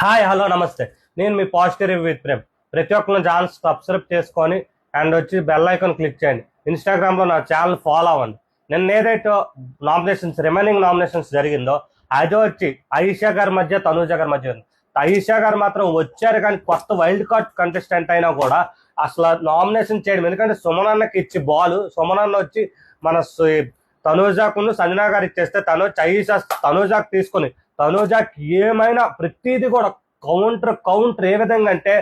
Hi hello నమస్తే. నేను మీ positive review with Prem. ప్రతి ఒక్కరు ఛానల్ సబ్స్క్రైబ్ చేసుకొని అండ్ వచ్చి బెల్ ఐకాన్ క్లిక్ చేయండి. ఇన్స్టాగ్రామ్లో నా ఛానల్ ఫాలో అవ్వండి. నిన్న ఏదైతే రిమైనింగ్ నామినేషన్స్ జరిగిందో అది వచ్చి ఆయిషా గారి మధ్య తనూజ గారి మధ్య ఉంది. ఆయిషా గారు మాత్రం వచ్చారు కానీ కొత్త వైల్డ్ కార్డ్ కంటెస్టెంట్ అయినా కూడా అసలు నామినేషన్ చేయడం, ఎందుకంటే సుమనన్నకి ఇచ్చి బాల్ సుమనన్న వచ్చి మన తనూజాకు సంజనా గారు ఇచ్చేస్తే తనూజాకు తీసుకుని తనూజాకి ఏమైనా ప్రతిదీ కూడా కౌంటర్ ఏ విధంగా అంటే,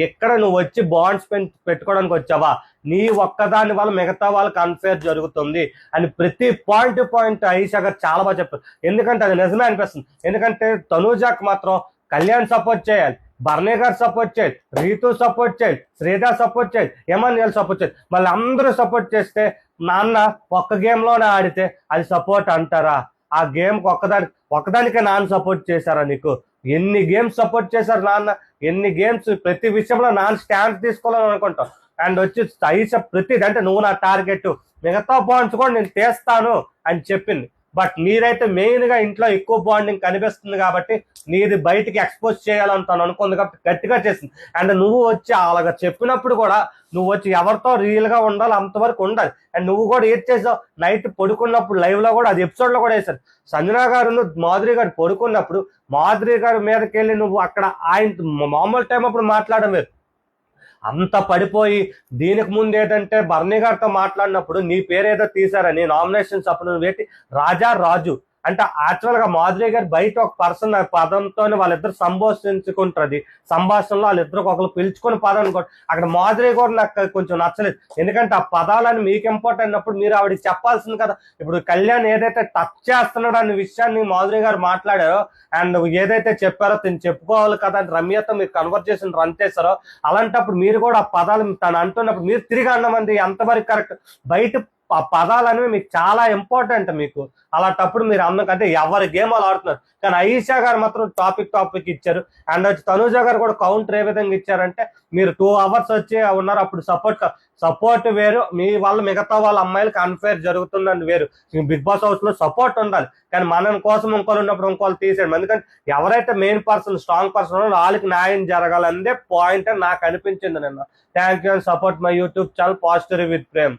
ఎక్కడ నువ్వు వచ్చి బాండ్స్ పెట్టుకోవడానికి వచ్చావా, నీ ఒక్కదాని వల్ల మిగతా వాళ్ళకి అన్ఫేర్ జరుగుతుంది అని ప్రతి పాయింట్ ఆయిషా గారు చాలా బాగా చెప్పారు. ఎందుకంటే అది నిజమే అనిపిస్తుంది. ఎందుకంటే తనూజాకి మాత్రం కళ్యాణ్ సపోర్ట్ చేయాలి, బర్నీ గారు సపోర్ట్ చేయాలి, రీతు సపోర్ట్ చేయాలి, శ్రీధ సపోర్ట్ చేయాలి, ఎమాన్యుయల్ సపోర్ట్ చేయాలి. మళ్ళీ అందరూ సపోర్ట్ చేస్తే నాన్న ఒక్క గేమ్లోనే ఆడితే అది సపోర్ట్ అంటారా? ఆ గేమ్కి ఒక్కదానికే నాన్న సపోర్ట్ చేశారా? నీకు ఎన్ని గేమ్స్ సపోర్ట్ చేశారు నాన్న, ఎన్ని గేమ్స్ ప్రతి విషయంలో నాన్న స్టాండ్ తీసుకోవాలని అనుకుంటాం. అండ్ వచ్చి ఆయిషా ప్రతిది అంటే నువ్వు నా టార్గెట్, మిగతా పాయింట్స్ కూడా నేను తీస్తాను అని చెప్పింది. బట్ మీరైతే మెయిన్గా ఇంట్లో ఎక్కువ బాండింగ్ కనిపిస్తుంది కాబట్టి నీది బయటికి ఎక్స్పోజ్ చేయాలని తను అనుకుంది కాబట్టి గట్టిగా చేసింది. అండ్ నువ్వు వచ్చి అలాగా చెప్పినప్పుడు కూడా నువ్వు వచ్చి ఎవరితో రియల్గా ఉండాలి అంతవరకు ఉండాలి. అండ్ నువ్వు కూడా ఏం చేసావు, నైట్ పడుకున్నప్పుడు లైవ్లో కూడా అది ఎపిసోడ్లో కూడా వేశారు. సంజనా గారు మాధురి గారు పడుకున్నప్పుడు మాధురి గారి మీదకి వెళ్ళి నువ్వు అక్కడ ఆయన మామూలు టైం అప్పుడు మాట్లాడడం లేదు, అంత పడిపోయి దీనికి ముందు ఏంటంటే బర్నీ గారితో మాట్లాడినప్పుడు నీ పేరేదో తీశారని నామినేషన్స్ అప్పుడు నువ్వు ఏంటి రాజు అంటే యాక్చువల్గా మాధురి గారు బయట ఒక పర్సన్ పదంతోనే వాళ్ళిద్దరు సంభాషించుకుంటుంది. సంభాషణలో వాళ్ళిద్దరికి ఒకరు పిలుచుకుని పదం అక్కడ మాధురి కూడా నాకు కొంచెం నచ్చలేదు. ఎందుకంటే ఆ పదాలని మీకు ఇంపార్టెంట్ అయినప్పుడు మీరు ఆవిడకి చెప్పాల్సింది కదా. ఇప్పుడు కళ్యాణ్ ఏదైతే టచ్ చేస్తున్నాడో అనే విషయాన్ని మాధురి గారు మాట్లాడారో అండ్ ఏదైతే చెప్పారో తను చెప్పుకోవాలి కదా అని రమ్యతో మీరు కన్వర్జేషన్ రన్ చేశారో, అలాంటప్పుడు మీరు కూడా ఆ పదాలు తను అంటున్నప్పుడు మీరు తిరిగి అన్నమంది ఎంతవరకు కరెక్ట్? బయట ఆ పదాలు అనేవి మీకు చాలా ఇంపార్టెంట్. మీకు అలాంటప్పుడు మీరు అందకంటే ఎవరి గేమ్ వాళ్ళు ఆడుతున్నారు. కానీ ఆయిషా గారు మాత్రం టాపిక్ ఇచ్చారు. అండ్ వచ్చి తనూజ గారు కూడా కౌంటర్ ఏ విధంగా ఇచ్చారంటే, మీరు 2 hours వచ్చి ఉన్నారు, అప్పుడు సపోర్ట్ వేరు, మీ వాళ్ళ మిగతా వాళ్ళ అమ్మాయిలకి అన్ఫేర్ జరుగుతుందని వేరు. బిగ్ బాస్ హౌస్ లో సపోర్ట్ ఉండాలి, కానీ మనం కోసం ఇంకోళ్ళు ఉన్నప్పుడు ఇంకోళ్ళు తీసేయడం. ఎందుకంటే ఎవరైతే మెయిన్ పర్సన్ స్ట్రాంగ్ పర్సన్ ఉన్నారో వాళ్ళకి న్యాయం జరగాలనేదే పాయింట్ అని నాకు అనిపించింది నిన్న. Thank you and support my YouTube channel positive with Prem.